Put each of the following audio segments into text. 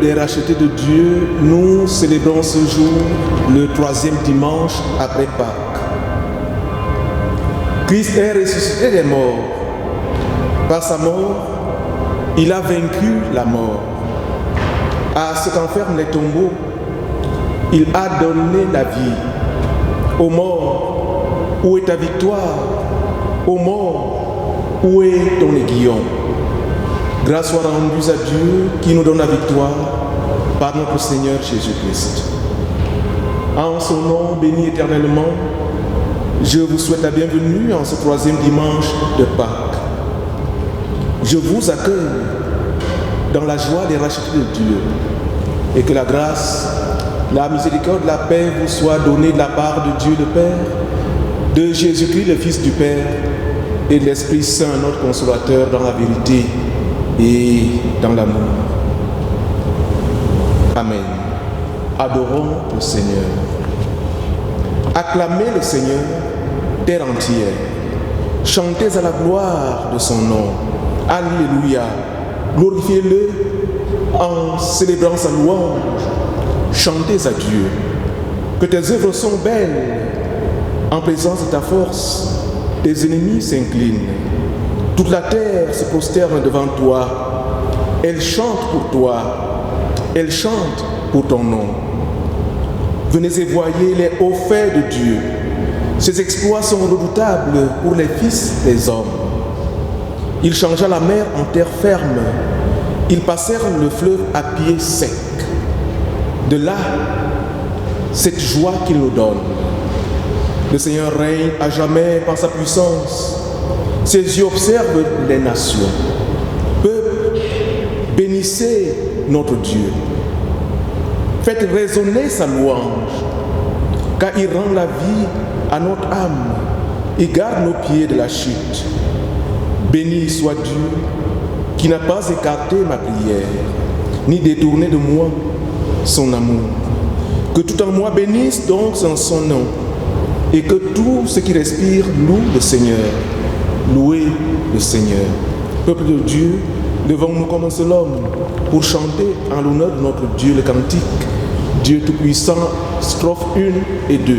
des rachetés de Dieu, nous célébrons ce jour le 3e dimanche après Pâques. Christ est ressuscité des morts. Par sa mort, il a vaincu la mort. À ce qu'enferment les tombeaux, il a donné la vie. Ô mort, où est ta victoire? Ô mort, où est ton aiguillon? Grâce soit rendue à Dieu qui nous donne la victoire par notre Seigneur Jésus-Christ. En son nom béni éternellement, je vous souhaite la bienvenue en ce 3e dimanche de Pâques. Je vous accueille dans la joie des rachetés de Dieu et que la grâce, la miséricorde, la paix vous soit donnée de la part de Dieu le Père, de Jésus-Christ le Fils du Père et de l'Esprit Saint, notre consolateur dans la vérité et dans l'amour. Amen. Adorons le Seigneur. Acclamez le Seigneur, terre entière. Chantez à la gloire de son nom. Alléluia. Glorifiez-le en célébrant sa louange. Chantez à Dieu. Que tes œuvres sont belles. En présence de ta force, tes ennemis s'inclinent. Toute la terre se prosterne devant toi. Elle chante pour toi. Elle chante pour ton nom. Venez et voyez les hauts faits de Dieu. Ses exploits sont redoutables pour les fils des hommes. Il changea la mer en terre ferme. Ils passèrent le fleuve à pied sec. De là, cette joie qu'il nous donne. Le Seigneur règne à jamais par sa puissance. Ses yeux observent les nations. Peuple, bénissez notre Dieu. Faites résonner sa louange, car il rend la vie à notre âme et garde nos pieds de la chute. Béni soit Dieu qui n'a pas écarté ma prière, ni détourné de moi son amour. Que tout en moi bénisse donc son nom, et que tout ce qui respire loue le Seigneur. Louez le Seigneur. Peuple de Dieu, levons-nous comme un seul homme pour chanter en l'honneur de notre Dieu le cantique Dieu Tout-Puissant, strophes 1 et 2.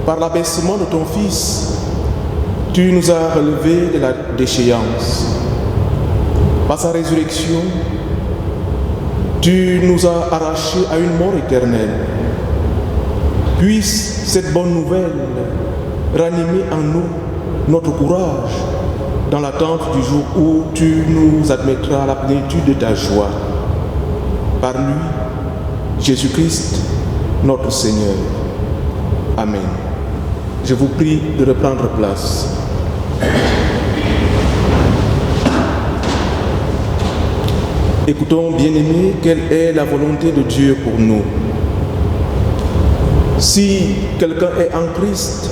par l'abaissement de ton Fils, tu nous as relevés de la déchéance. Par sa résurrection, tu nous as arrachés à une mort éternelle. Puisse cette bonne nouvelle ranimer en nous notre courage dans l'attente du jour où tu nous admettras à la plénitude de ta joie. Par lui, Jésus-Christ, notre Seigneur. Amen. Je vous prie de reprendre place. Écoutons, bien-aimés, quelle est la volonté de Dieu pour nous. Si quelqu'un est en Christ,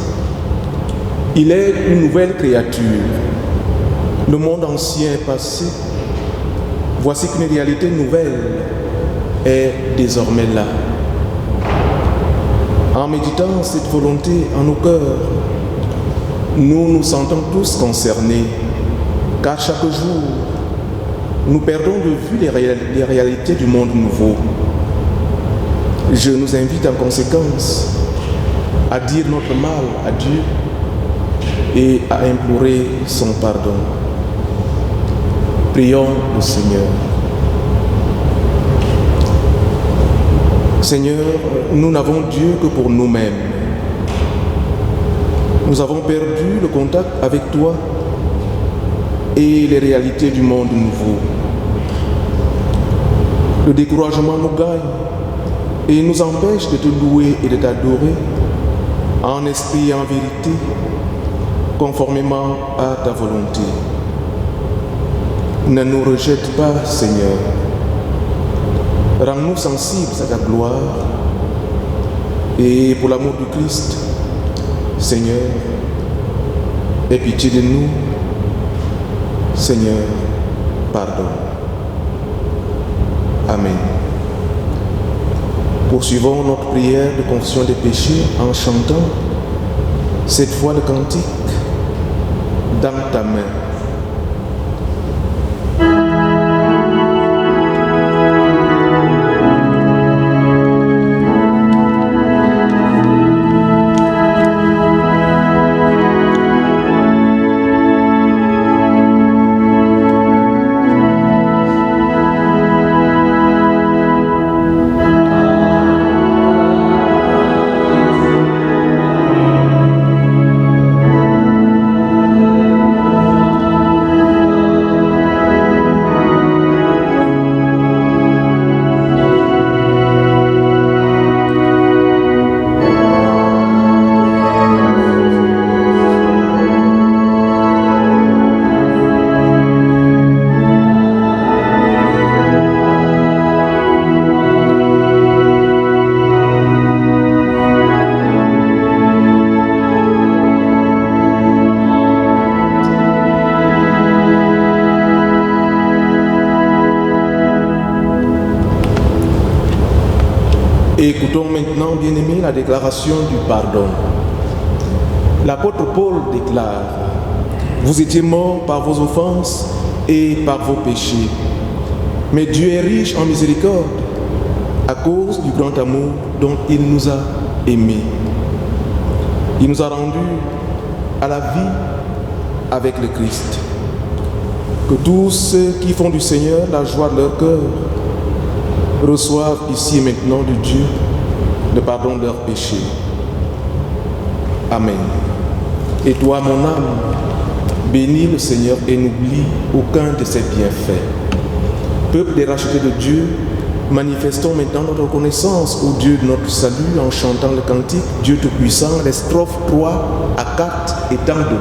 il est une nouvelle créature. Le monde ancien est passé. Voici qu'une réalité nouvelle est désormais là. En méditant cette volonté en nos cœurs, nous nous sentons tous concernés, car chaque jour, nous perdons de vue les réalités du monde nouveau. Je nous invite en conséquence à dire notre mal à Dieu et à implorer son pardon. Prions le Seigneur. Seigneur, nous n'avons Dieu que pour nous-mêmes. Nous avons perdu le contact avec toi et les réalités du monde nouveau. Le découragement nous gagne et nous empêche de te louer et de t'adorer en esprit et en vérité, conformément à ta volonté. Ne nous rejette pas, Seigneur. Rends-nous sensibles à ta gloire et pour l'amour du Christ, Seigneur, aie pitié de nous. Seigneur, pardonne. Amen. Poursuivons notre prière de confession des péchés en chantant cette fois le cantique dans ta main. Écoutons maintenant, bien-aimés, la déclaration du pardon. L'apôtre Paul déclare: vous étiez morts par vos offenses et par vos péchés, mais Dieu est riche en miséricorde à cause du grand amour dont il nous a aimés. Il nous a rendus à la vie avec le Christ. Que tous ceux qui font du Seigneur la joie de leur cœur reçoivent ici et maintenant de Dieu le pardon de leurs péchés. Amen. Et toi, mon âme, bénis le Seigneur et n'oublie aucun de ses bienfaits. Peuple des rachetés de Dieu, manifestons maintenant notre reconnaissance au Dieu de notre salut en chantant le cantique Dieu Tout-Puissant, les strophes 3 à 4 étant debout.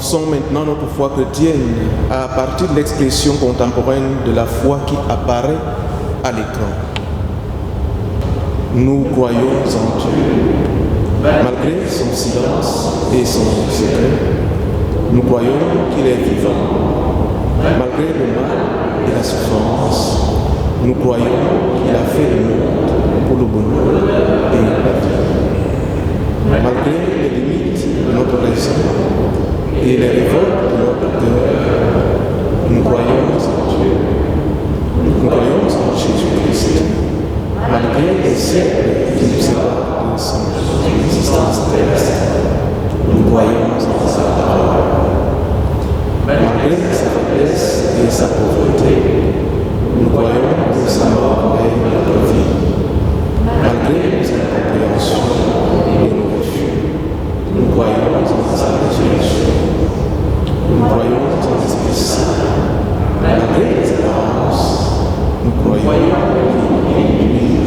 Pensons maintenant à notre foi chrétienne à partir de l'expression contemporaine de la foi qui apparaît à l'écran. Nous croyons en Dieu, malgré son silence et son secret. Nous croyons qu'il est vivant, malgré le mal et la souffrance. Nous croyons qu'il a fait le monde pour le bonheur et la vie. Malgré les limites de notre raison et les révoltes de notre cœur, nous croyons en Dieu. Nous croyons en Jésus-Christ. Malgré les siècles qui nous séparent de son existence terrestre, nous croyons en sa parole. Malgré sa faiblesse et sa pauvreté, nous croyons que sa mort est notre vie. Malgré nos incompréhensions et nos refus, nous croyons en sa résurrection. Nous croyons en l'Esprit Saint. Malgré les apparences, nous croyons qu'il conduit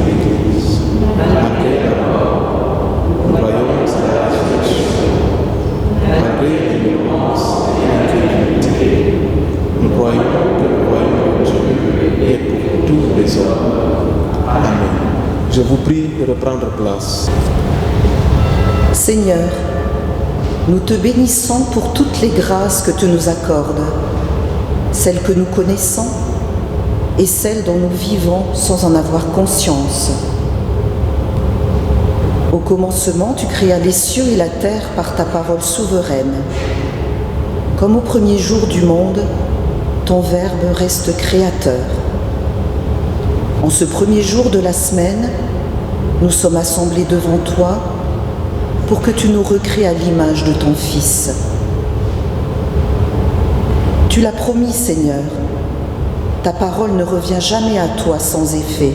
l'Église. Malgré la mort, nous croyons en la résurrection. Malgré l'ignorance et l'incrédulité, nous croyons que le royaume de Dieu est pour tous les hommes. Amen. Je vous prie de reprendre place. Seigneur, nous te bénissons pour toutes les grâces que tu nous accordes, celles que nous connaissons et celles dont nous vivons sans en avoir conscience. Au commencement, tu créas les cieux et la terre par ta parole souveraine. Comme au premier jour du monde, ton Verbe reste créateur. En ce premier jour de la semaine, nous sommes assemblés devant toi pour que tu nous recrées à l'image de ton Fils. Tu l'as promis, Seigneur, ta parole ne revient jamais à toi sans effet.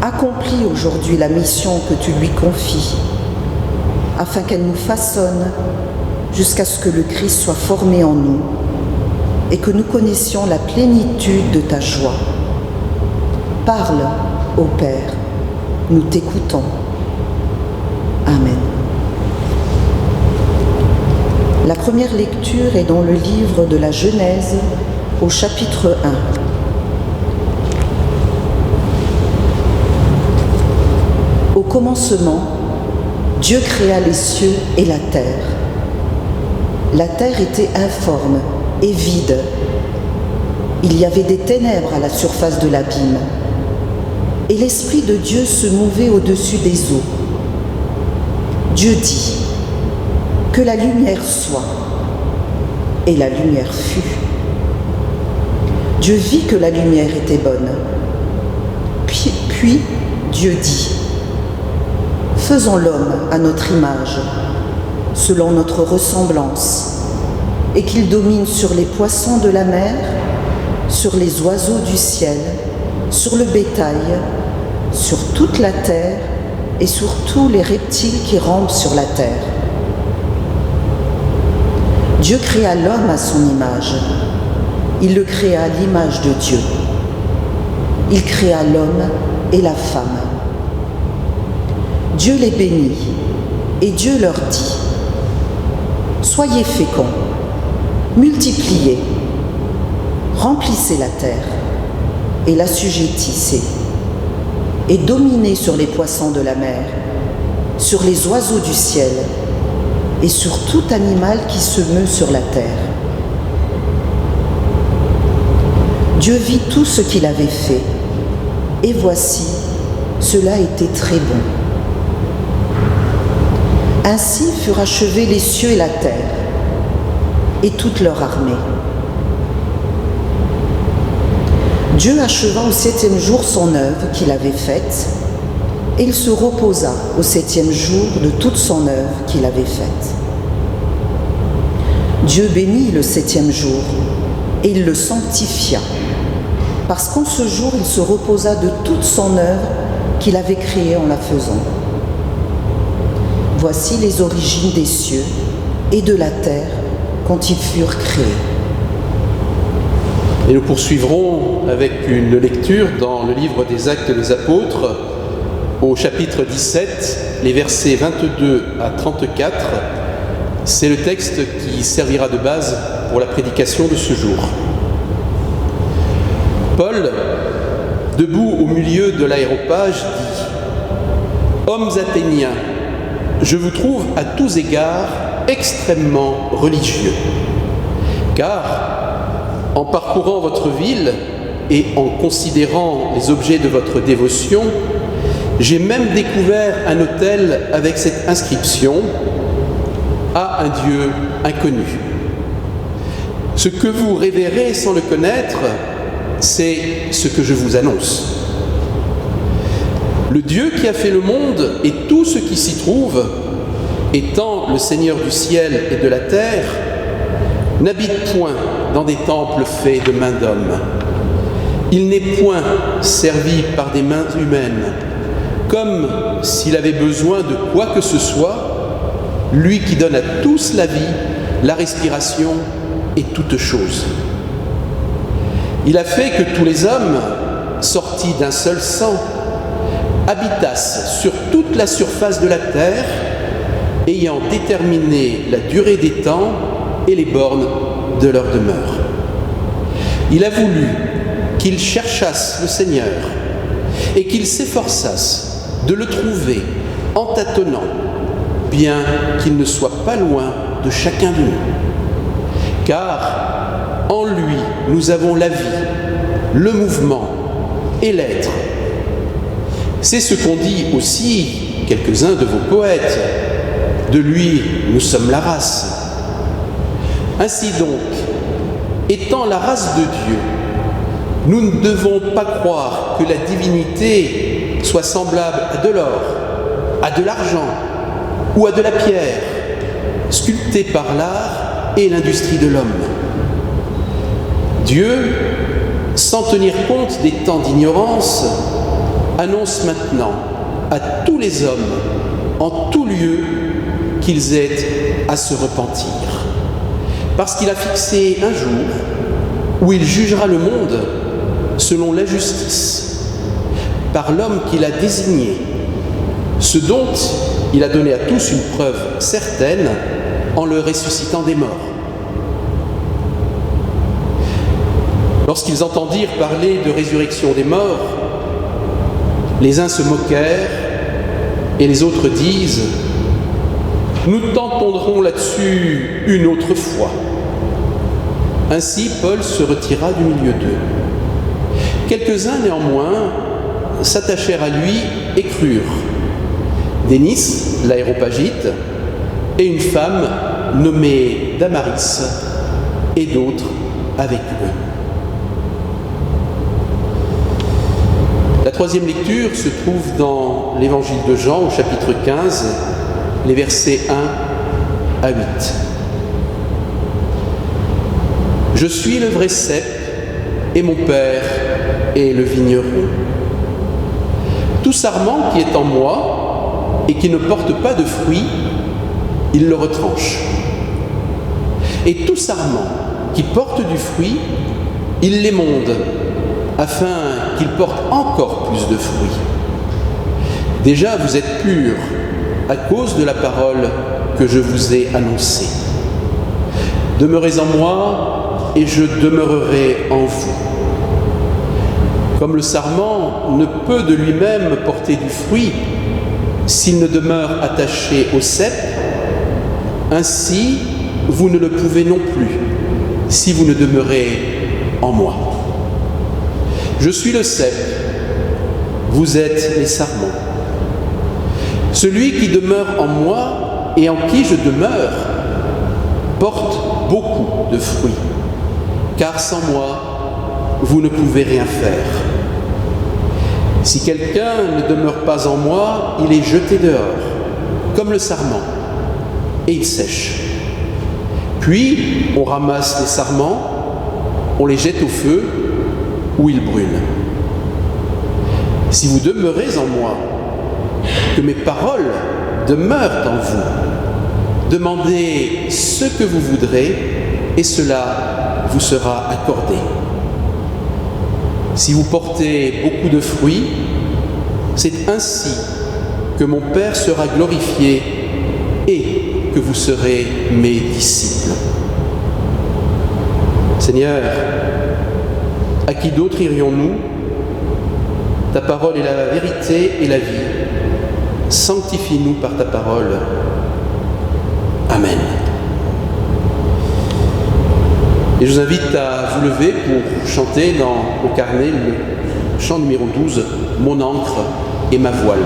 Accomplis aujourd'hui la mission que tu lui confies, afin qu'elle nous façonne jusqu'à ce que le Christ soit formé en nous et que nous connaissions la plénitude de ta joie. Parle, ô Père, nous t'écoutons. Amen. La première lecture est dans le livre de la Genèse, au chapitre 1. Au commencement, Dieu créa les cieux et la terre. La terre était informe et vide. Il y avait des ténèbres à la surface de l'abîme, et l'Esprit de Dieu se mouvait au-dessus des eaux. Dieu dit : que la lumière soit, et la lumière fut. Dieu vit que la lumière était bonne. Puis Dieu dit : faisons l'homme à notre image, selon notre ressemblance, et qu'il domine sur les poissons de la mer, sur les oiseaux du ciel, sur le bétail, sur toute la terre et sur tous les reptiles qui rampent sur la terre. Dieu créa l'homme à son image. Il le créa à l'image de Dieu. Il créa l'homme et la femme. Dieu les bénit et Dieu leur dit : soyez féconds, multipliez, remplissez la terre et l'assujettissez, et dominez sur les poissons de la mer, sur les oiseaux du ciel et sur tout animal qui se meut sur la terre. Dieu vit tout ce qu'il avait fait, et voici, cela était très bon. Ainsi furent achevés les cieux et la terre, et toute leur armée. Dieu acheva au 7e jour son œuvre qu'il avait faite, et il se reposa au 7e jour de toute son œuvre qu'il avait faite. Dieu bénit le 7e jour, et il le sanctifia, parce qu'en ce jour il se reposa de toute son œuvre qu'il avait créée en la faisant. Voici les origines des cieux et de la terre quand ils furent créés. Et nous poursuivrons avec une lecture dans le livre des Actes des Apôtres, au chapitre 17, les versets 22 à 34, C'est le texte qui servira de base pour la prédication de ce jour. Paul, debout au milieu de l'aréopage, dit « Hommes athéniens, je vous trouve à tous égards extrêmement religieux, car en parcourant votre ville et en considérant les objets de votre dévotion, j'ai même découvert un autel avec cette inscription « À un Dieu inconnu ». Ce que vous révérez sans le connaître, c'est ce que je vous annonce. Le Dieu qui a fait le monde et tout ce qui s'y trouve, étant le Seigneur du ciel et de la terre, n'habite point dans des temples faits de mains d'hommes. Il n'est point servi par des mains humaines, comme s'il avait besoin de quoi que ce soit, lui qui donne à tous la vie, la respiration et toutes choses. Il a fait que tous les hommes, sortis d'un seul sang, habitassent sur toute la surface de la terre, ayant déterminé la durée des temps et les bornes de leur demeure. Il a voulu qu'ils cherchassent le Seigneur et qu'ils s'efforçassent de le trouver en tâtonnant, bien qu'il ne soit pas loin de chacun de nous. Car en lui, nous avons la vie, le mouvement et l'être. C'est ce qu'ont dit aussi quelques-uns de vos poètes. De lui, nous sommes la race. Ainsi donc, étant la race de Dieu, nous ne devons pas croire que la divinité soit semblable à de l'or, à de l'argent ou à de la pierre, sculptée par l'art et l'industrie de l'homme. Dieu, sans tenir compte des temps d'ignorance, annonce maintenant à tous les hommes, en tout lieu, qu'ils aient à se repentir. Parce qu'il a fixé un jour où il jugera le monde selon la justice, par l'homme qu'il a désigné, ce dont il a donné à tous une preuve certaine en le ressuscitant des morts. Lorsqu'ils entendirent parler de résurrection des morts, les uns se moquèrent et les autres disent « Nous t'entendrons là-dessus une autre fois ». Ainsi, Paul se retira du milieu d'eux. Quelques-uns, néanmoins, s'attachèrent à lui et crurent. Dénis, l'aéropagite, et une femme nommée Damaris, et d'autres avec eux. La troisième lecture se trouve dans l'Évangile de Jean, au chapitre 15, les versets 1 à 8. « Je suis le vrai cep, et mon Père est le vigneron. Tout sarment qui est en moi et qui ne porte pas de fruits, il le retranche. Et tout sarment qui porte du fruit, il l'émonde, afin qu'il porte encore plus de fruits. Déjà, vous êtes purs à cause de la parole que je vous ai annoncée. Demeurez en moi et je demeurerai en vous. Comme le sarment ne peut de lui-même porter du fruit s'il ne demeure attaché au cep, ainsi vous ne le pouvez non plus si vous ne demeurez en moi. Je suis le cep, vous êtes les sarments. Celui qui demeure en moi et en qui je demeure porte beaucoup de fruits, car sans moi, vous ne pouvez rien faire. Si quelqu'un ne demeure pas en moi, il est jeté dehors, comme le sarment, et il sèche. Puis, on ramasse les sarments, on les jette au feu, où ils brûlent. Si vous demeurez en moi, que mes paroles demeurent en vous, demandez ce que vous voudrez, et cela vous sera accordé. Si vous portez beaucoup de fruits, c'est ainsi que mon Père sera glorifié et que vous serez mes disciples. Seigneur, à qui d'autre irions-nous? Ta parole est la vérité et la vie. Sanctifie-nous par ta parole. Amen. Et je vous invite à vous lever pour chanter dans le carnet le chant numéro 12, « Mon ancre et ma voile ».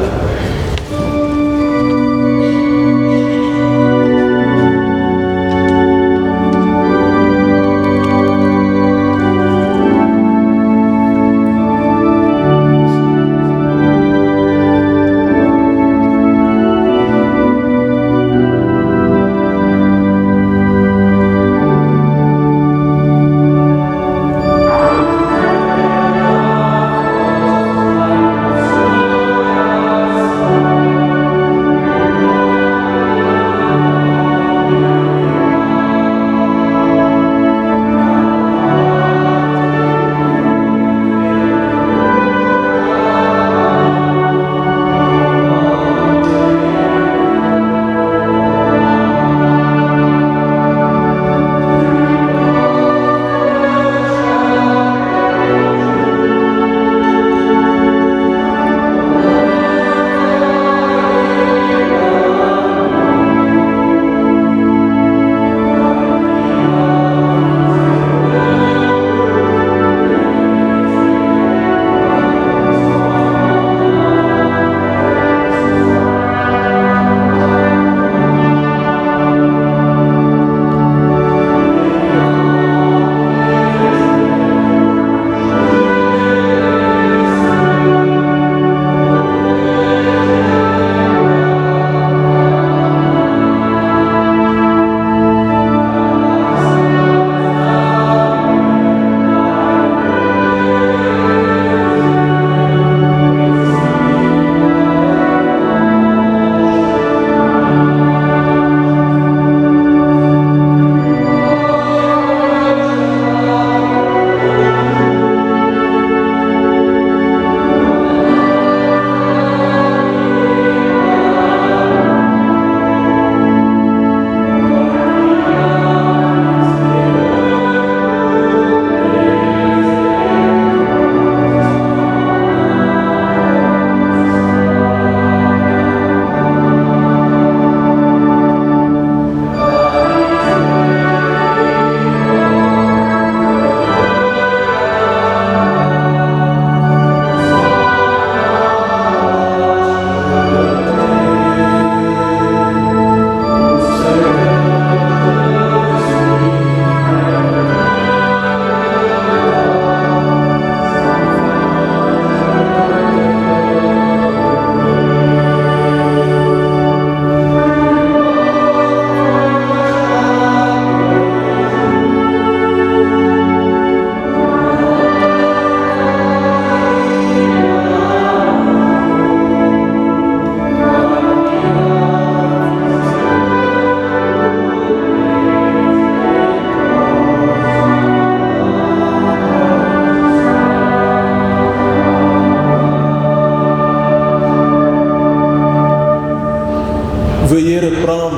Veuillez reprendre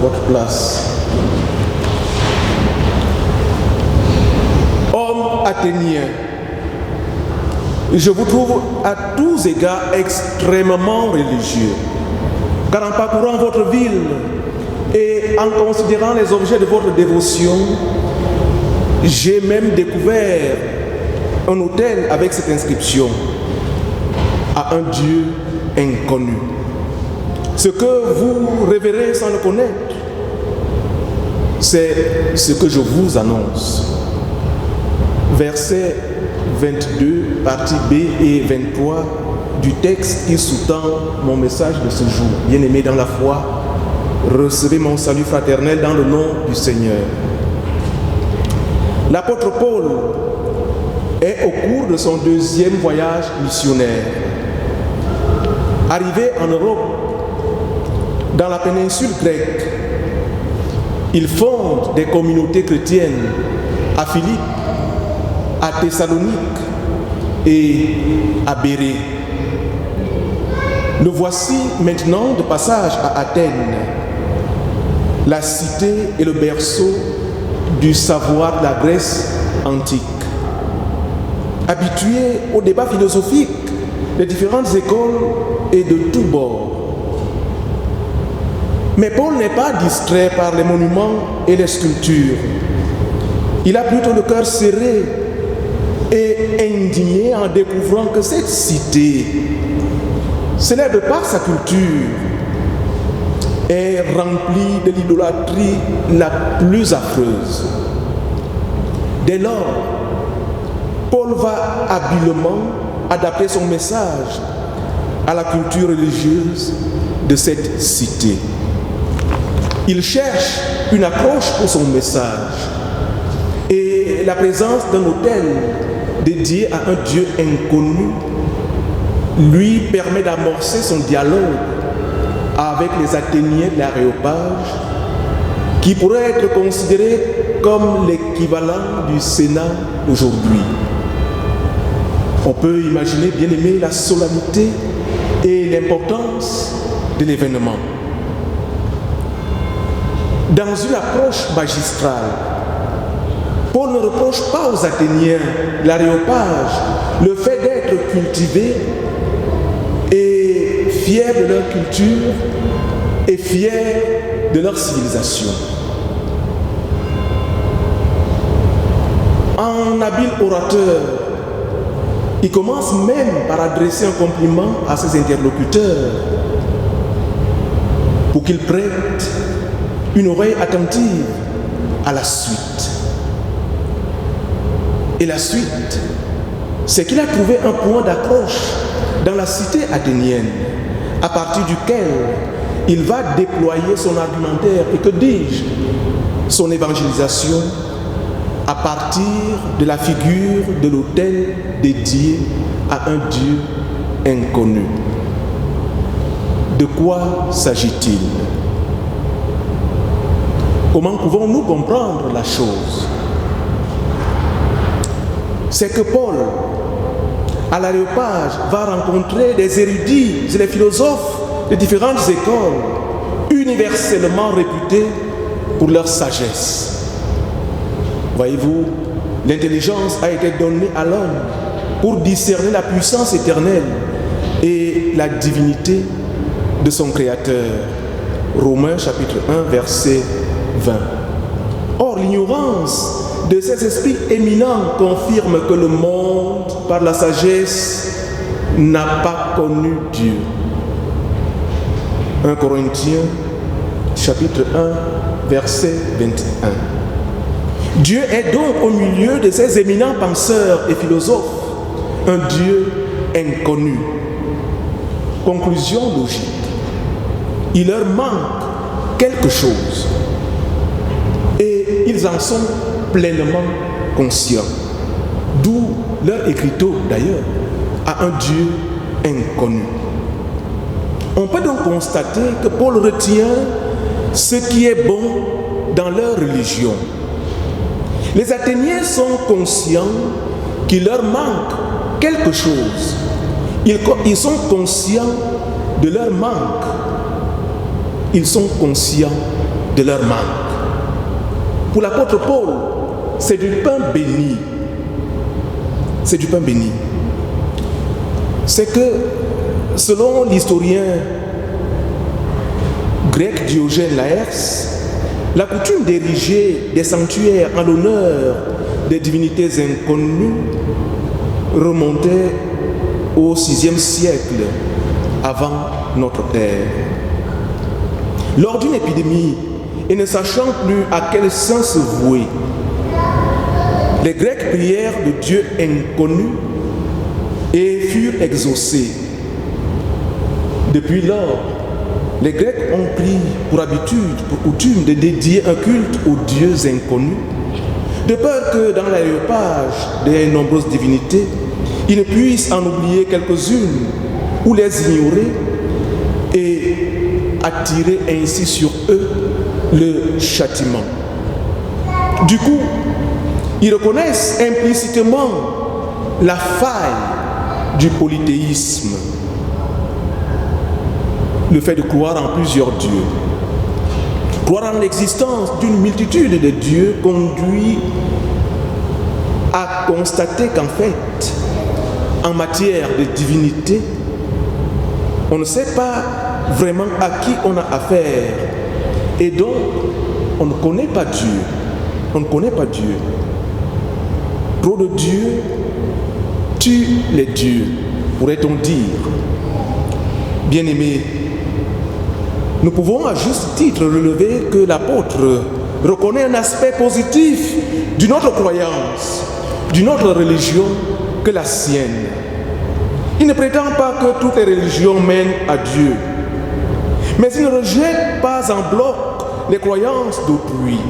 votre place. Hommes athéniens, je vous trouve à tous égards extrêmement religieux, car en parcourant votre ville et en considérant les objets de votre dévotion, j'ai même découvert un autel avec cette inscription: à un Dieu inconnu. Ce que vous révérez sans le connaître, c'est ce que je vous annonce. Versets 22, partie B et 23 du texte qui sous-tend mon message de ce jour. Bien-aimés dans la foi, recevez mon salut fraternel dans le nom du Seigneur. L'apôtre Paul est au cours de son deuxième voyage missionnaire. Arrivé en Europe, dans la péninsule grecque, il fonde des communautés chrétiennes à Philippe, à Thessalonique et à Bérée. Le voici maintenant de passage à Athènes. La cité est le berceau du savoir de la Grèce antique. Habitué au débat philosophique des différentes écoles et de tous bords. Mais Paul n'est pas distrait par les monuments et les sculptures. Il a plutôt le cœur serré et indigné en découvrant que cette cité, célèbre par sa culture, est remplie de l'idolâtrie la plus affreuse. Dès lors, Paul va habilement adapter son message à la culture religieuse de cette cité. Il cherche une accroche pour son message et la présence d'un autel dédié à un Dieu inconnu lui permet d'amorcer son dialogue avec les Athéniens de l'Aréopage qui pourraient être considérés comme l'équivalent du Sénat aujourd'hui. On peut imaginer, bien aimé, la solennité et l'importance de l'événement. Dans une approche magistrale, Paul ne reproche pas aux Athéniens de l'Aréopage le fait d'être cultivés et fiers de leur culture et fiers de leur civilisation. En habile orateur, il commence même par adresser un compliment à ses interlocuteurs pour qu'ils prêtent une oreille attentive à la suite. Et la suite, c'est qu'il a trouvé un point d'accroche dans la cité athénienne, à partir duquel il va déployer son argumentaire et, que dis-je, son évangélisation à partir de la figure de l'autel dédié à un Dieu inconnu. De quoi s'agit-il? Comment pouvons-nous comprendre la chose? C'est que Paul, à l'Aréopage, va rencontrer des érudits et des philosophes de différentes écoles, universellement réputés pour leur sagesse. Voyez-vous, l'intelligence a été donnée à l'homme pour discerner la puissance éternelle et la divinité de son Créateur. Romains chapitre 1, verset 20. Or, l'ignorance de ces esprits éminents confirme que le monde, par la sagesse, n'a pas connu Dieu. 1 Corinthiens chapitre 1, verset 21. Dieu est donc au milieu de ces éminents penseurs et philosophes, un Dieu inconnu. Conclusion logique. Il leur manque quelque chose et ils en sont pleinement conscients. D'où leur écriteau d'ailleurs à un Dieu inconnu. On peut donc constater que Paul retient ce qui est bon dans leur religion. Les Athéniens sont conscients qu'il leur manque quelque chose. Ils sont conscients de leur manque. Ils sont conscients de leur manque. Pour l'apôtre Paul, c'est du pain béni. C'est du pain béni. C'est que, selon l'historien grec Diogène Laërce, la coutume d'ériger des sanctuaires en l'honneur des divinités inconnues remontait au VIe siècle avant notre ère. Lors d'une épidémie, et ne sachant plus à quel saint se vouer, les Grecs prièrent le Dieu inconnu et furent exaucés. Depuis lors, les Grecs ont pris pour habitude, pour coutume, de dédier un culte aux dieux inconnus, de peur que dans l'aréopage des nombreuses divinités, ils ne puissent en oublier quelques-unes ou les ignorer et attirer ainsi sur eux le châtiment. Du coup, ils reconnaissent implicitement la faille du polythéisme, le fait de croire en plusieurs dieux. Croire en l'existence d'une multitude de dieux conduit à constater qu'en fait, en matière de divinité, on ne sait pas vraiment à qui on a affaire. Et donc, on ne connaît pas Dieu. On ne connaît pas Dieu. Trop de dieux tue les dieux, pourrait-on dire. Bien-aimés, nous pouvons à juste titre relever que l'apôtre reconnaît un aspect positif d'une autre croyance, d'une autre religion que la sienne. Il ne prétend pas que toutes les religions mènent à Dieu, mais il ne rejette pas en bloc les croyances d'autrui.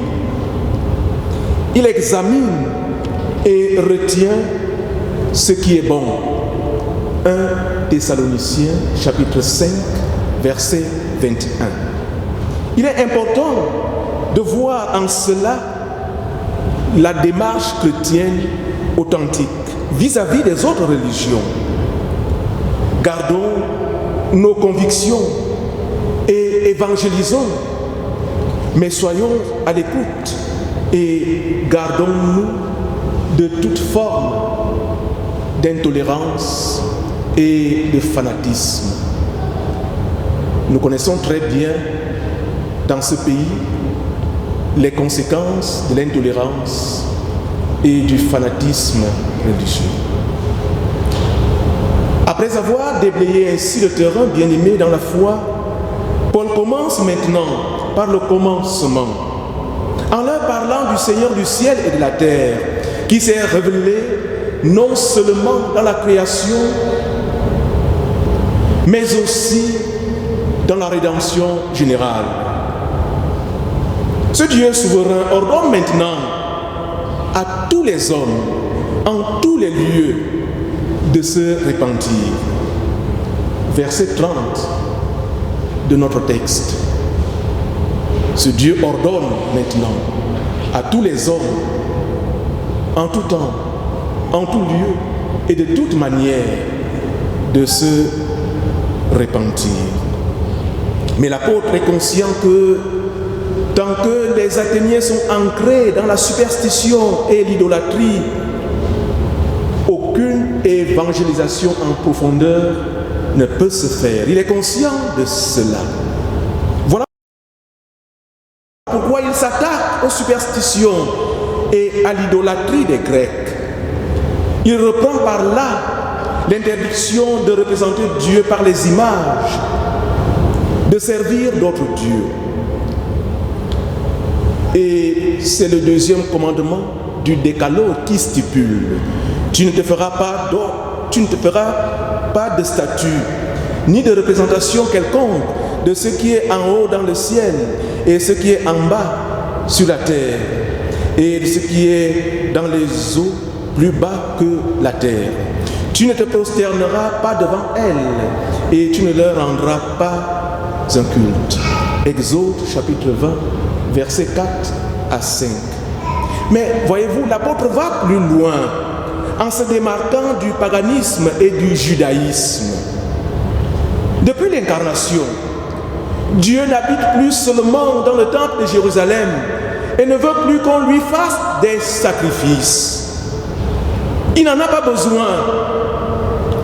Il examine et retient ce qui est bon. 1 Thessaloniciens chapitre 5 verset 21. Il est important de voir en cela la démarche chrétienne authentique vis-à-vis des autres religions. Gardons nos convictions et évangélisons, mais soyons à l'écoute et gardons-nous de toute forme d'intolérance et de fanatisme. Nous connaissons très bien dans ce pays les conséquences de l'intolérance et du fanatisme religieux. Après avoir déblayé ainsi le terrain bien-aimé dans la foi, Paul commence maintenant par le commencement, en leur parlant du Seigneur du ciel et de la terre, qui s'est révélé non seulement dans la création, mais aussi dans la rédemption générale. Ce Dieu souverain ordonne maintenant à tous les hommes, en tous les lieux, de se repentir. Verset 30 de notre texte. Ce Dieu ordonne maintenant à tous les hommes, en tout temps, en tout lieu et de toute manière, de se repentir. Mais l'apôtre est conscient que tant que les Athéniens sont ancrés dans la superstition et l'idolâtrie, aucune évangélisation en profondeur ne peut se faire. Il est conscient de cela. Voilà pourquoi il s'attaque aux superstitions et à l'idolâtrie des Grecs. Il reprend par là l'interdiction de représenter Dieu par les images, de servir d'autres dieux. Et c'est le deuxième commandement du décalogue qui stipule: tu ne te feras pas de statue, ni de représentation quelconque de ce qui est en haut dans le ciel, et ce qui est en bas sur la terre, et de ce qui est dans les eaux plus bas que la terre. Tu ne te prosterneras pas devant elles, et tu ne leur rendras pas un culte. Exode chapitre 20, versets 4 à 5. Mais voyez-vous, l'apôtre va plus loin en se démarquant du paganisme et du judaïsme. Depuis l'incarnation, Dieu n'habite plus seulement dans le temple de Jérusalem et ne veut plus qu'on lui fasse des sacrifices. Il n'en a pas besoin.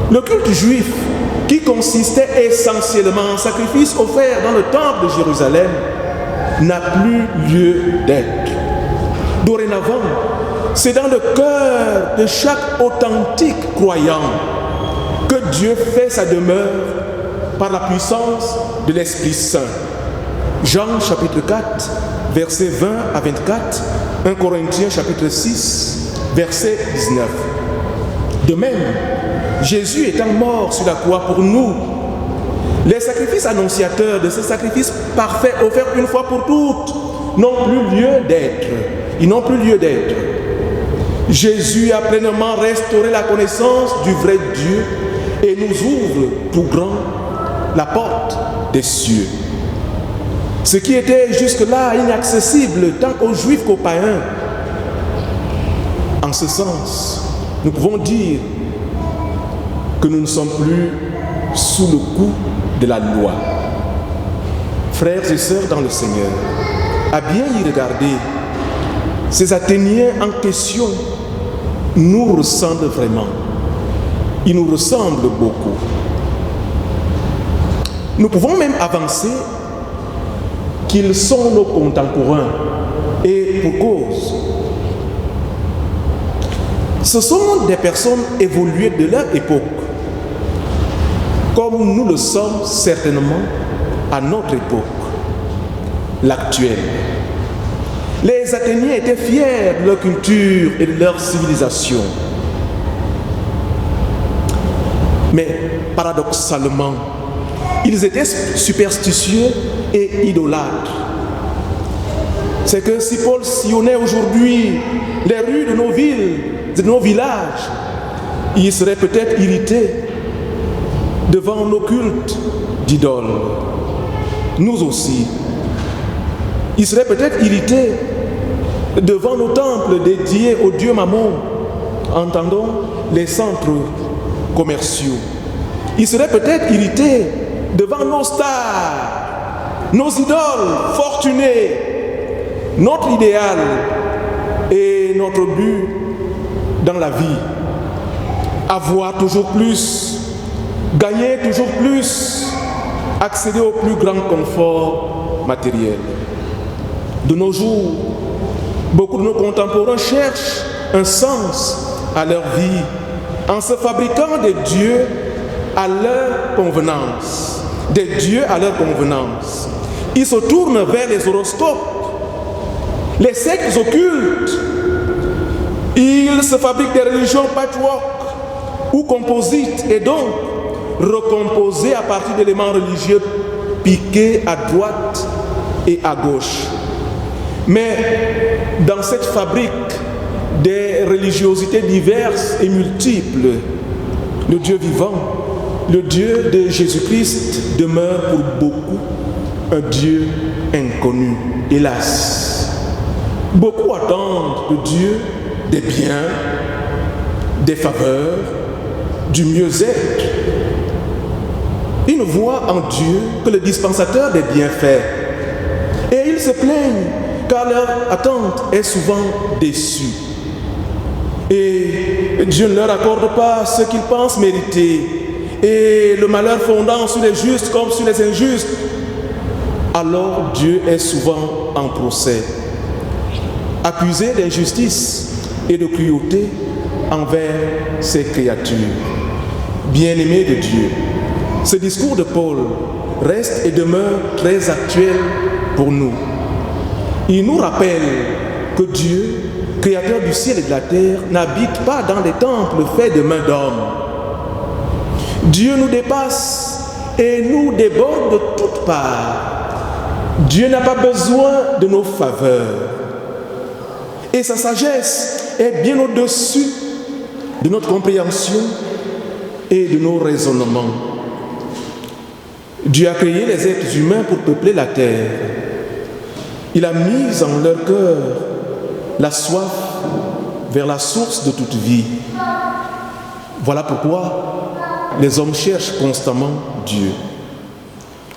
Le culte juif, qui consistait essentiellement en sacrifices offerts dans le temple de Jérusalem, n'a plus lieu d'être. Dorénavant, c'est dans le cœur de chaque authentique croyant que Dieu fait sa demeure par la puissance de l'Esprit Saint. Jean chapitre 4, versets 20 à 24, 1 Corinthiens chapitre 6, verset 19. De même, Jésus étant mort sur la croix pour nous, les sacrifices annonciateurs de ce sacrifice parfait offert une fois pour toutes n'ont plus lieu d'être. Ils n'ont plus lieu d'être. Jésus a pleinement restauré la connaissance du vrai Dieu et nous ouvre tout grand la porte des cieux. Ce qui était jusque-là inaccessible tant aux Juifs qu'aux païens. En ce sens, nous pouvons dire que nous ne sommes plus sous le coup de la loi. Frères et sœurs dans le Seigneur, à bien y regarder, ces Athéniens en question nous ressemblent vraiment. Ils nous ressemblent beaucoup. Nous pouvons même avancer qu'ils sont nos contemporains, et pour cause. Ce sont des personnes évoluées de leur époque, comme nous le sommes certainement à notre époque, l'actuelle. Les Athéniens étaient fiers de leur culture et de leur civilisation. Mais paradoxalement, ils étaient superstitieux et idolâtres. C'est que si Paul sillonnait aujourd'hui les rues de nos villes, de nos villages, il serait peut-être irrité devant nos cultes d'idoles. Nous aussi. Il serait peut-être irrité devant nos temples dédiés au dieu Mammon, entendons les centres commerciaux. Il serait peut-être irrité devant nos stars, nos idoles fortunées, notre idéal et notre but dans la vie. Avoir toujours plus, gagner toujours plus, accéder au plus grand confort matériel. De nos jours, beaucoup de nos contemporains cherchent un sens à leur vie en se fabriquant des dieux à leur convenance. Des dieux à leur convenance. Ils se tournent vers les horoscopes, les sectes occultes. Ils se fabriquent des religions patchwork ou composites et donc recomposées à partir d'éléments religieux piqués à droite et à gauche. Mais dans cette fabrique des religiosités diverses et multiples, le Dieu vivant, le Dieu de Jésus-Christ demeure pour beaucoup un Dieu inconnu, hélas. Beaucoup attendent de Dieu des biens, des faveurs, du mieux-être. Ils ne voient en Dieu que le dispensateur des bienfaits. Et ils se plaignent car leur attente est souvent déçue. Et Dieu ne leur accorde pas ce qu'ils pensent mériter. Et le malheur fondant sur les justes comme sur les injustes, alors Dieu est souvent en procès, accusé d'injustice et de cruauté envers ses créatures. Bien-aimés de Dieu, ce discours de Paul reste et demeure très actuel pour nous. Il nous rappelle que Dieu, créateur du ciel et de la terre, n'habite pas dans les temples faits de mains d'hommes. Dieu nous dépasse et nous déborde de toutes parts. Dieu n'a pas besoin de nos faveurs. Et sa sagesse est bien au-dessus de notre compréhension et de nos raisonnements. Dieu a créé les êtres humains pour peupler la terre. Il a mis en leur cœur la soif vers la source de toute vie. Voilà pourquoi les hommes cherchent constamment Dieu.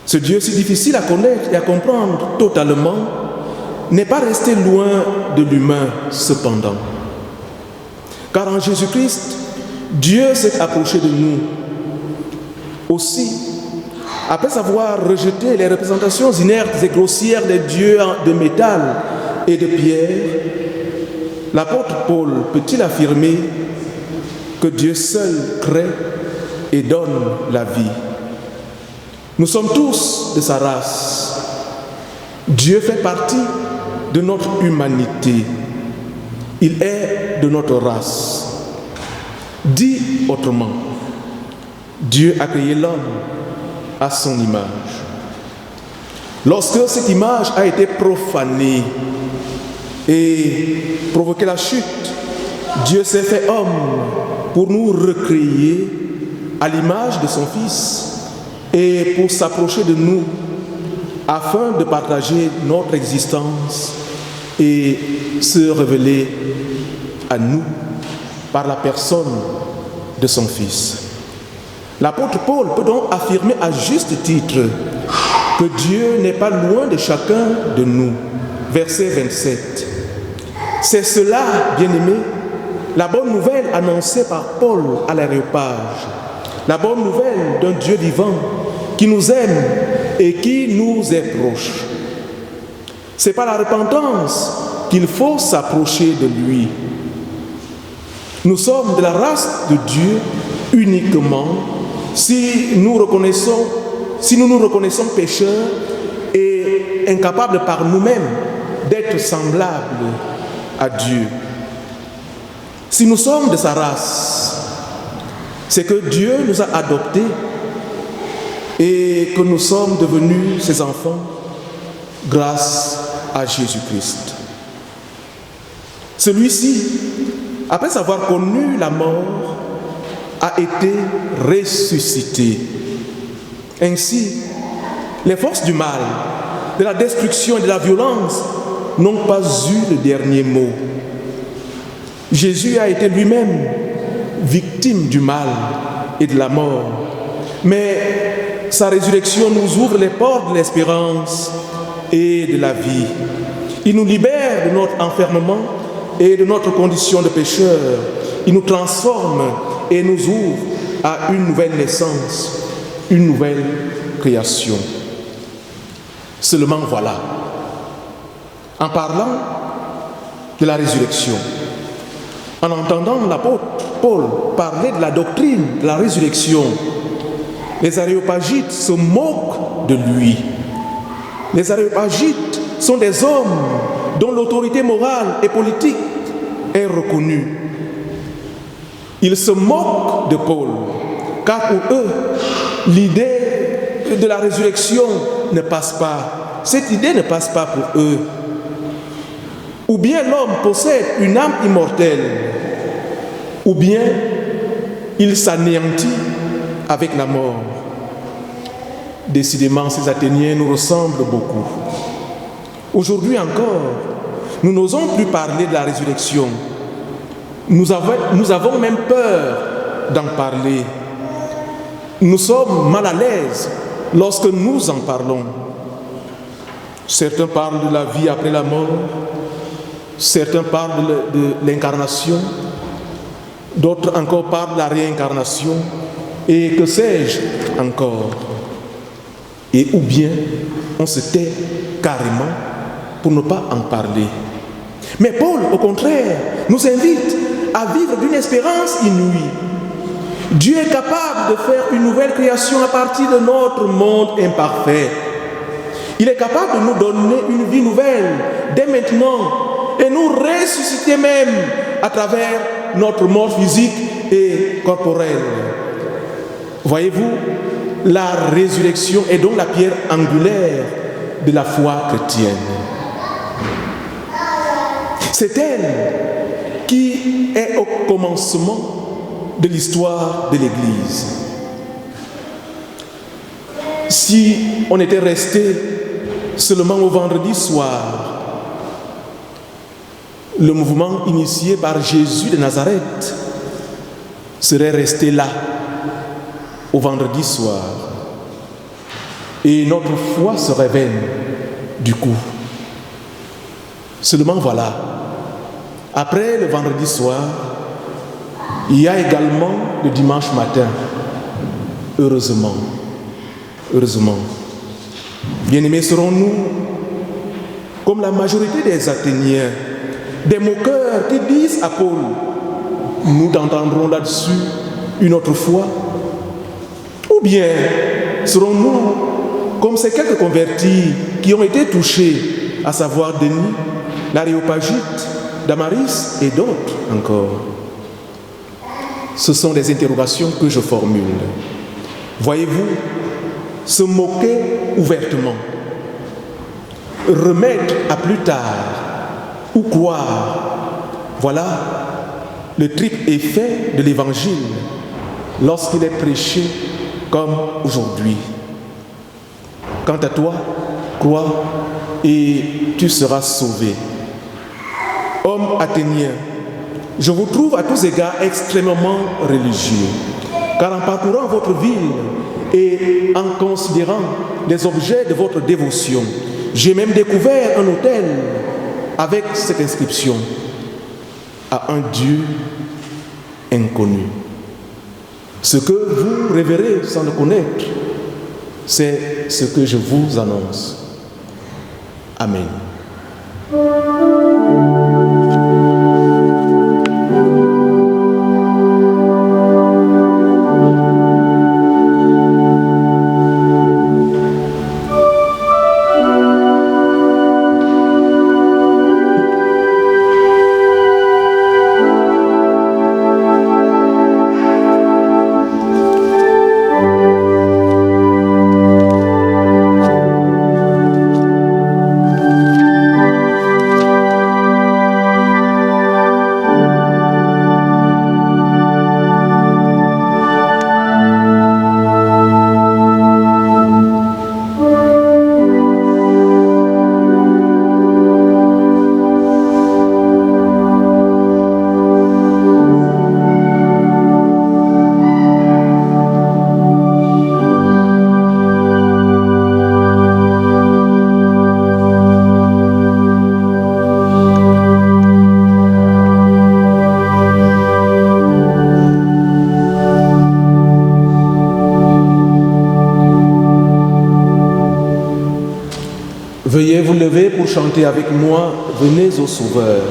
Ce Dieu si difficile à connaître et à comprendre totalement n'est pas resté loin de l'humain cependant. Car en Jésus-Christ, Dieu s'est approché de nous. Aussi, après avoir rejeté les représentations inertes et grossières des dieux de métal et de pierre, l'apôtre Paul peut-il affirmer que Dieu seul crée et donne la vie. Nous sommes tous de sa race. Dieu fait partie de notre humanité. Il est de notre race. Dit autrement, Dieu a créé l'homme à son image. Lorsque cette image a été profanée et provoqué la chute, Dieu s'est fait homme pour nous recréer à l'image de son Fils et pour s'approcher de nous afin de partager notre existence et se révéler à nous par la personne de son Fils. L'apôtre Paul peut donc affirmer à juste titre que Dieu n'est pas loin de chacun de nous, verset 27. C'est cela, bien-aimés, la bonne nouvelle annoncée par Paul à l'Aréopage. La bonne nouvelle d'un Dieu vivant qui nous aime et qui nous est proche. C'est par la repentance qu'il faut s'approcher de lui. Nous sommes de la race de Dieu uniquement si nous nous reconnaissons pécheurs et incapables par nous-mêmes d'être semblables à Dieu. Si nous sommes de sa race, c'est que Dieu nous a adoptés et que nous sommes devenus ses enfants grâce à Jésus-Christ. Celui-ci, après avoir connu la mort, a été ressuscité. Ainsi, les forces du mal, de la destruction et de la violence n'ont pas eu le dernier mot. Jésus a été lui-même victime du mal et de la mort. Mais sa résurrection nous ouvre les portes de l'espérance et de la vie. Il nous libère de notre enfermement et de notre condition de pécheur. Il nous transforme et nous ouvre à une nouvelle naissance, une nouvelle création. Seulement voilà, en parlant de la résurrection, en entendant l'apôtre Paul parler de la doctrine de la résurrection, les Aréopagites se moquent de lui. Les Aréopagites sont des hommes dont l'autorité morale et politique est reconnue. Ils se moquent de Paul, car pour eux, l'idée de la résurrection ne passe pas. Cette idée ne passe pas pour eux. Ou bien l'homme possède une âme immortelle, ou bien il s'anéantit avec la mort. Décidément, ces Athéniens nous ressemblent beaucoup. Aujourd'hui encore, nous n'osons plus parler de la résurrection. Nous avons même peur d'en parler. Nous sommes mal à l'aise lorsque nous en parlons. Certains parlent de la vie après la mort, certains parlent de l'incarnation, d'autres encore parlent de la réincarnation, et que sais-je encore. Et ou bien on se tait carrément pour ne pas en parler. Mais Paul, au contraire, nous invite à vivre d'une espérance inouïe. Dieu est capable de faire une nouvelle création à partir de notre monde imparfait. Il est capable de nous donner une vie nouvelle dès maintenant et nous ressusciter même à travers notre mort physique et corporelle. Voyez-vous, la résurrection est donc la pierre angulaire de la foi chrétienne. C'est elle qui est au commencement de l'histoire de l'Église. Si on était resté seulement au vendredi soir, le mouvement initié par Jésus de Nazareth serait resté là, au vendredi soir. Et notre foi serait vaine, du coup. Seulement voilà, après le vendredi soir, il y a également le dimanche matin. Heureusement. Heureusement. Bien-aimés, serons-nous comme la majorité des Athéniens, des moqueurs qui disent à Paul, nous t'entendrons là-dessus une autre fois? Ou bien serons-nous comme ces quelques convertis qui ont été touchés, à savoir Denis, l'Aréopagite, Damaris et d'autres encore? Ce sont des interrogations que je formule. Voyez-vous, se moquer ouvertement, remettre à plus tard ou croire, voilà le triple effet de l'Évangile lorsqu'il est prêché comme aujourd'hui. Quant à toi, crois et tu seras sauvé. Hommes athéniens, je vous trouve à tous égards extrêmement religieux, car en parcourant votre ville et en considérant les objets de votre dévotion, J'ai même découvert un hôtel avec cette inscription: à un Dieu inconnu. Ce que vous révérez sans le connaître, c'est ce que je vous annonce. Amen. Veuillez vous lever pour chanter avec moi « Venez au Sauveur ».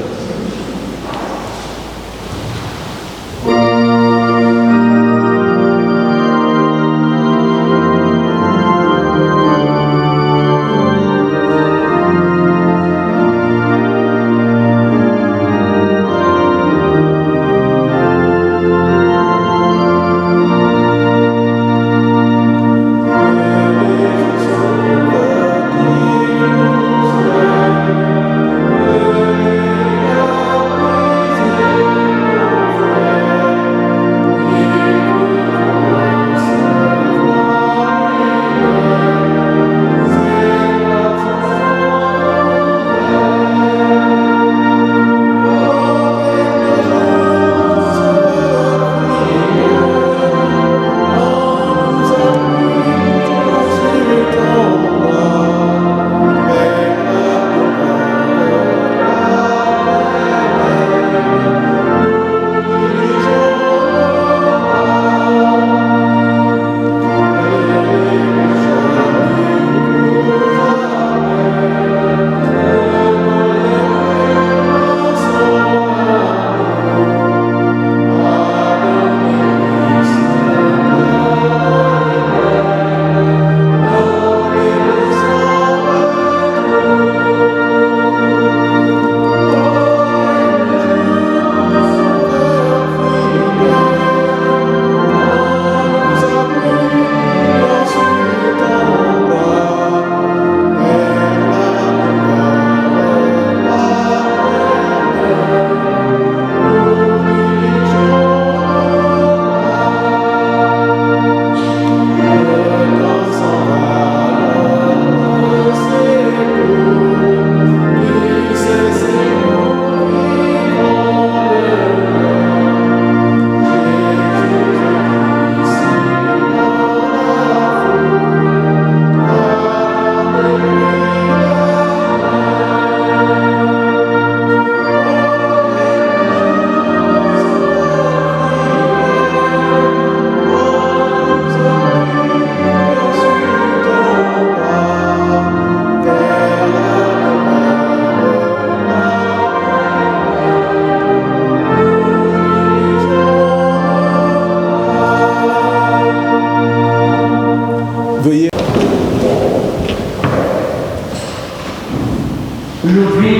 Aujourd'hui,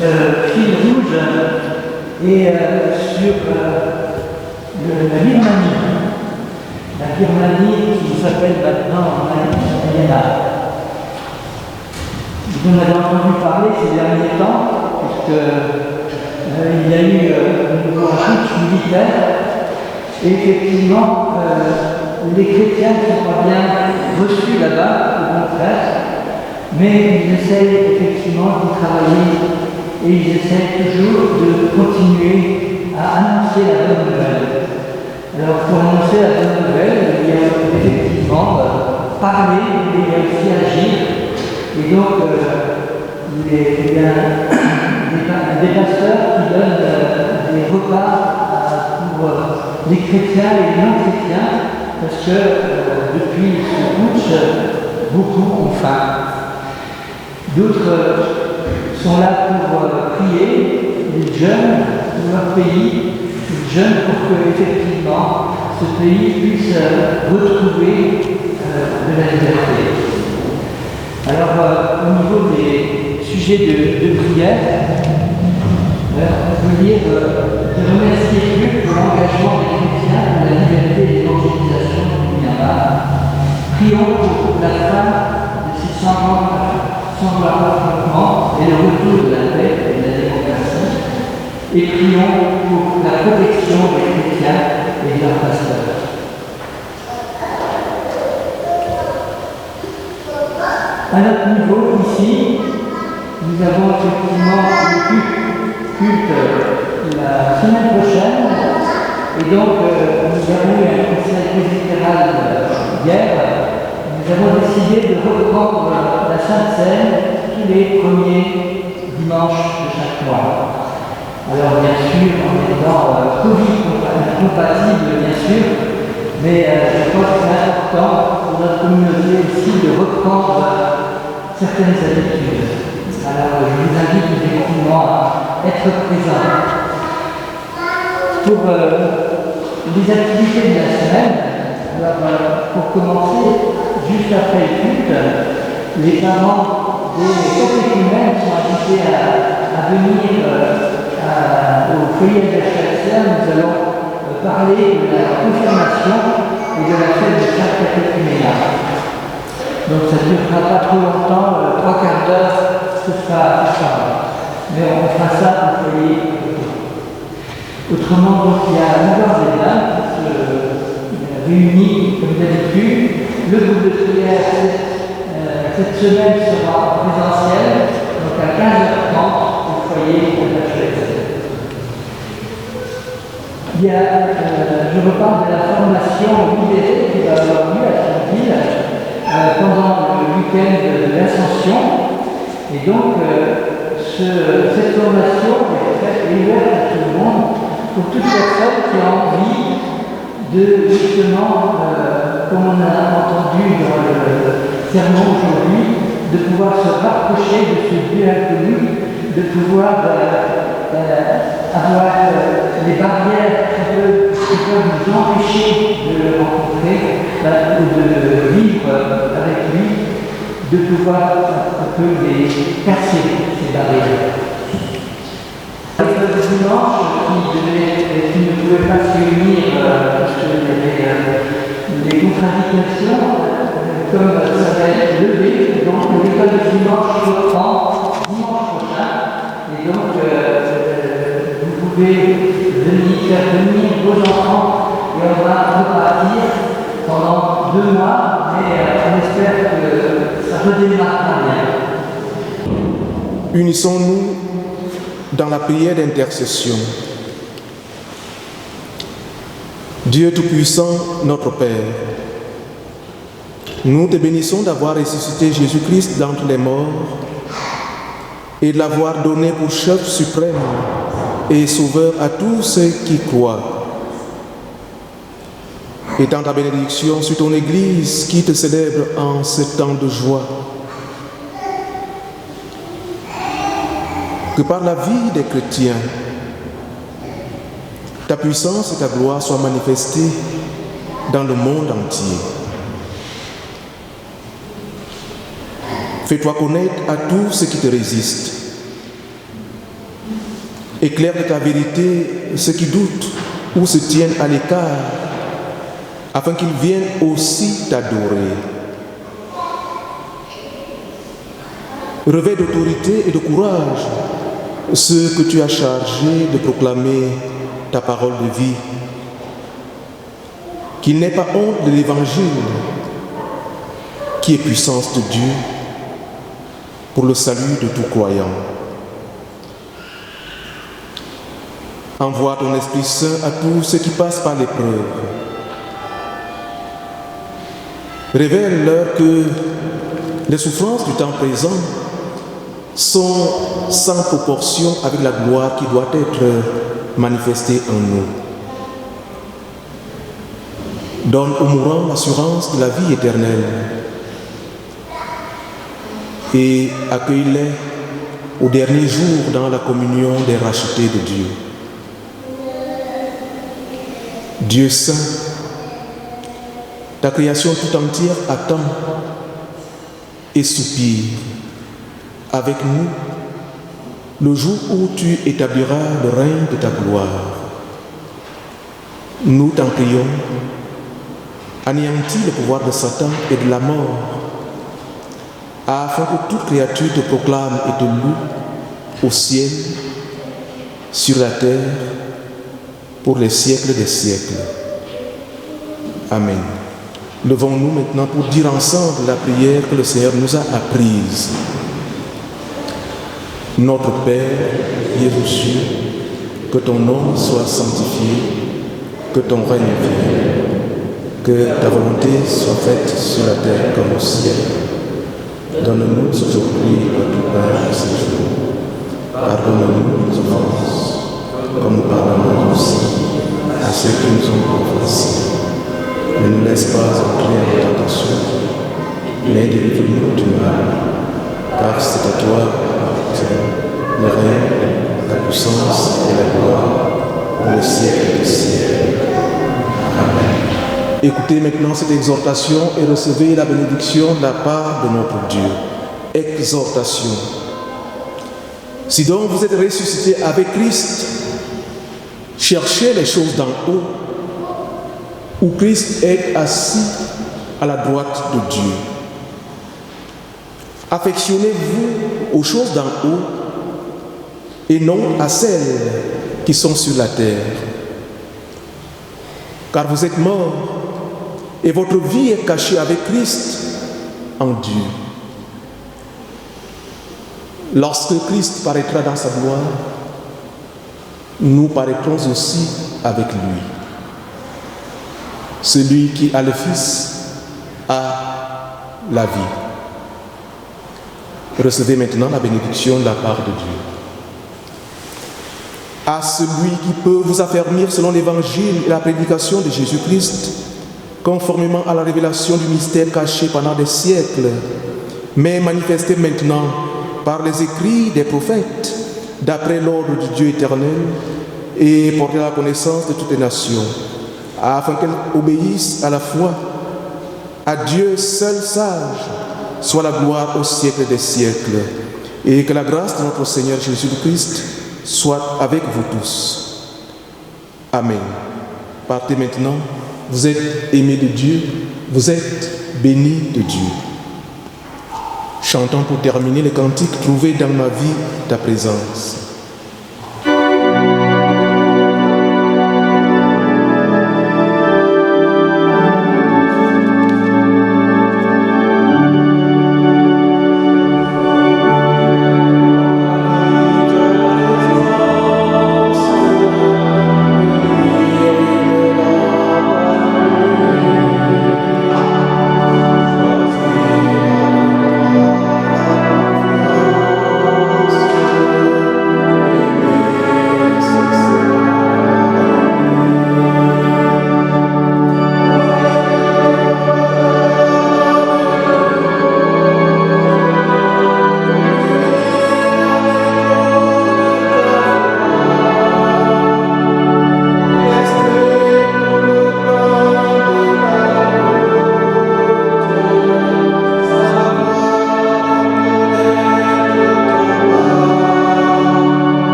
le fil rouge est sur la Birmanie. La Birmanie qui s'appelle maintenant Myanmar. Vous en avez entendu parler ces derniers temps, puisqu'il y a eu un nouveau putsch militaire. Et effectivement, les chrétiens ne sont pas bien reçus là-bas, au contraire. Mais ils essayent effectivement d'y travailler et ils essayent toujours de continuer à annoncer la bonne nouvelle. Alors pour annoncer la bonne nouvelle, il y a effectivement parler, mais il y a aussi agir. Et donc, il y a des pasteurs qui donnent des repas pour les chrétiens et les non-chrétiens, parce que depuis ce putsch, beaucoup ont faim. D'autres sont là pour prier, les jeunes de leur pays, les jeunes pour que effectivement ce pays puisse retrouver de la liberté. Alors, au niveau des sujets de prière, on peut dire de remercier Dieu pour l'engagement des chrétiens pour la liberté et l'évangélisation du Myanmar. Prions pour la fin de ces sanglots affrontements et le retour de la paix et de la démocratie. Et prions pour la protection des chrétiens et de leurs pasteurs. À notre niveau, ici, nous avons effectivement le culte la semaine prochaine, et donc nous avons eu un conseil presbytéral hier. Nous avons décidé de reprendre la Sainte Seine tous les premiers dimanches de chaque mois. Alors bien sûr, en étant Covid-compatible, bien sûr, mais je crois que c'est important pour notre communauté aussi de reprendre certaines habitudes. Alors je vous invite effectivement à être présents. Pour les activités de la semaine, alors, pour commencer, juste après le culte, les parents des catéchumènes sont invités à venir au foyer de la Chapelle. Nous allons parler de la confirmation et de la fête de chaque catéchuménat. Donc ça ne durera pas trop longtemps, 3 quarts d'heure, ce sera ça. Mais on fera ça au foyer. Autrement, donc, il y a l'histoire des dames qui se réunit comme d'habitude. Le groupe de prière cette semaine sera en présentiel, donc à 15h30 au foyer de la Chapelle. Il y a, je reparle de la formation libérée qui va avoir lieu à Thionville pendant le week-end de l'Ascension. Et donc, cette formation est ouverte à tout le monde, pour toute personne qui a envie de, justement, comme on a entendu dans le sermon aujourd'hui, de pouvoir se rapprocher de ce Dieu inconnu, de pouvoir avoir les barrières qui peuvent nous empêcher de le rencontrer, ou de vivre avec lui, de pouvoir un peu les casser, ces barrières. Le dimanche, qui ne pouvait pas se réunir parce qu'il y avait des contradictions, comme ça va être levé, donc l'école de dimanche reprend dimanche prochain, et donc vous pouvez faire venir vos enfants et on va repartir pendant 2 mois, mais on espère que ça redémarrera bien. Unissons-nous dans la prière d'intercession. Dieu Tout-Puissant, notre Père, nous te bénissons d'avoir ressuscité Jésus-Christ d'entre les morts et de l'avoir donné pour chef suprême et sauveur à tous ceux qui croient. Étends ta bénédiction sur ton Église qui te célèbre en ce temps de joie. Que par la vie des chrétiens, ta puissance et ta gloire soient manifestées dans le monde entier. Fais-toi connaître à tous ceux qui te résistent. Éclaire de ta vérité ceux qui doutent ou se tiennent à l'écart, afin qu'ils viennent aussi t'adorer. Revêt d'autorité et de courage ceux que tu as chargés de proclamer ta parole de vie. Qu'ils n'aient pas honte de l'Évangile, qui est puissance de Dieu pour le salut de tout croyant. Envoie ton Esprit Saint à tous ceux qui passent par l'épreuve. Révèle-leur que les souffrances du temps présent sont sans proportion avec la gloire qui doit être manifestée en nous. Donne aux mourants l'assurance de la vie éternelle et accueille-les au dernier jour dans la communion des rachetés de Dieu. Dieu saint, ta création tout entière attend et soupire avec nous le jour où tu établiras le règne de ta gloire. Nous t'en prions, anéantis le pouvoir de Satan et de la mort, afin que toute créature te proclame et te loue au ciel, sur la terre, pour les siècles des siècles. Amen. Levons-nous maintenant pour dire ensemble la prière que le Seigneur nous a apprise. Notre Père, qui es aux cieux, que ton nom soit sanctifié, que ton règne vienne, que ta volonté soit faite sur la terre comme au ciel. Donne-nous aujourd'hui notre pain de ce jour. Pardonne-nous nos offenses, comme nous pardonnons aussi à ceux qui nous ont offensés. Ne nous laisse pas entrer en tentation, mais délivre-nous du mal, car c'est à toi le règne, la puissance et la gloire pour le siècle des siècles. Amen. Écoutez maintenant cette exhortation et recevez la bénédiction de la part de notre Dieu. Exhortation. Si donc vous êtes ressuscités avec Christ, cherchez les choses d'en haut, où Christ est assis à la droite de Dieu. Affectionnez-vous aux choses d'en haut et non à celles qui sont sur la terre. Car vous êtes morts et votre vie est cachée avec Christ en Dieu. Lorsque Christ paraîtra dans sa gloire, nous paraîtrons aussi avec lui. Celui qui a le Fils a la vie. Recevez maintenant la bénédiction de la part de Dieu. À celui qui peut vous affermir selon l'évangile et la prédication de Jésus-Christ, conformément à la révélation du mystère caché pendant des siècles, mais manifesté maintenant par les écrits des prophètes, d'après l'ordre du Dieu éternel, et porté à la connaissance de toutes les nations, afin qu'elles obéissent à la foi, à Dieu seul sage, soit la gloire au siècle des siècles, et que la grâce de notre Seigneur Jésus-Christ soit avec vous tous. Amen. Partez maintenant, vous êtes aimés de Dieu, vous êtes bénis de Dieu. Chantons pour terminer les cantiques trouvés dans ma vie ta présence.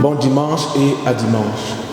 Bon dimanche et à dimanche.